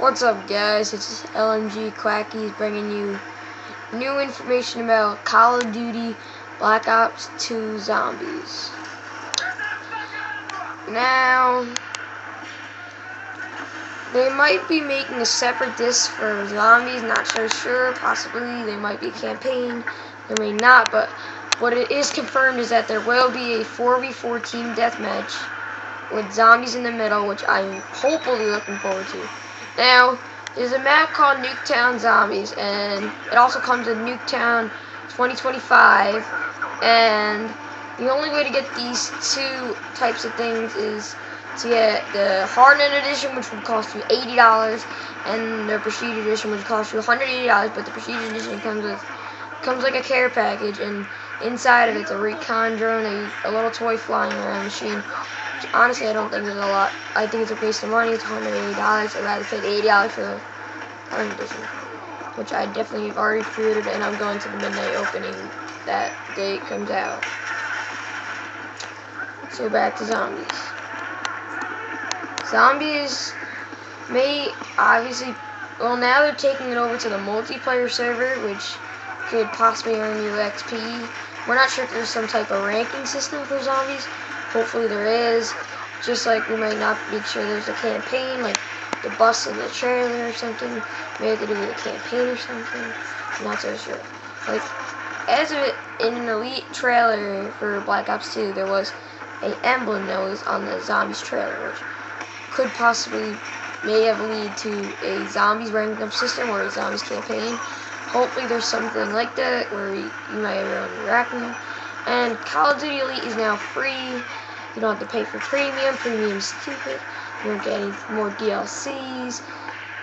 What's up, guys? It's LMG Quackies bringing you new information about Call of Duty Black Ops 2 Zombies. Now, they might be making a separate disc for Zombies, not so sure. Possibly, they might be a campaign, there may not, but what it is confirmed is that there will be a 4v4 team deathmatch with Zombies in the middle, which I'm hopefully looking forward to. Now, there's a map called Nuketown Zombies, and it also comes with Nuketown 2025, and the only way to get these two types of things is to get the Hardnet Edition, which would cost you $80, and the Prestige Edition, which costs you $180, but the Prestige Edition comes like a care package, and inside of it's a recon drone, a little toy flying around machine. Honestly, I don't think there's a lot. I think it's a waste of money. It's $180. I'd rather pay $80 for the Hardnet Edition, which I definitely have already pre-ordered, and I'm going to the midnight opening that day it comes out. So back to Zombies. Zombies may obviously, well, now they're taking it over to the multiplayer server, which could possibly earn you XP. We're not sure if there's some type of ranking system for Zombies. Hopefully there is. Just like we might not be sure there's a campaign, like the bus in the trailer or something. Maybe to do with a campaign or something. I'm not so sure. Like, as in an Elite trailer for Black Ops 2, there was an emblem that was on the Zombies trailer, which could possibly may have lead to a Zombies ranking up system or a Zombies campaign. Hopefully there's something like that where you might have your own ranking. And Call of Duty Elite is now free. You don't have to pay for premium. Premium's stupid. You don't get any more DLCs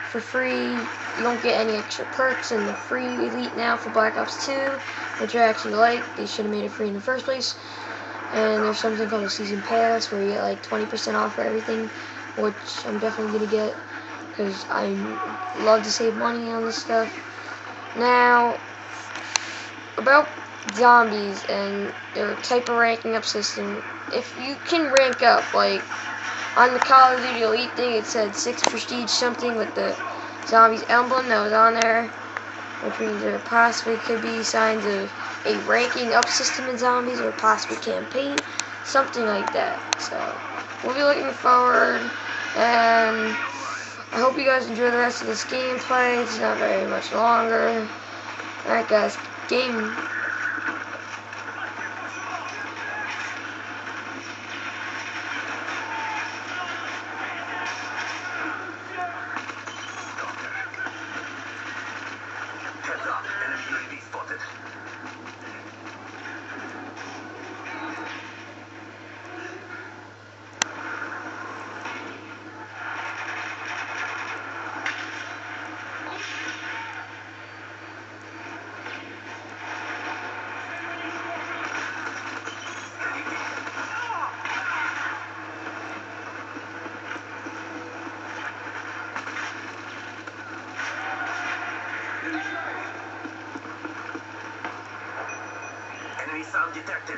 for free. You don't get any extra perks in the free Elite now for Black Ops 2, which I actually like. They should have made it free in the first place. And there's something called a Season Pass where you get like 20% off for everything, which I'm definitely going to get because I love to save money on this stuff. Now, about Zombies and their type of ranking up system. If you can rank up, like on the Call of Duty Elite thing, it said 6 Prestige something with the Zombies emblem that was on there, which means there possibly could be signs of a ranking up system in Zombies or possibly campaign, something like that. So we'll be looking forward, and I hope you guys enjoy the rest of this gameplay. It's not very much longer. Alright guys, game. Enemy sound detected.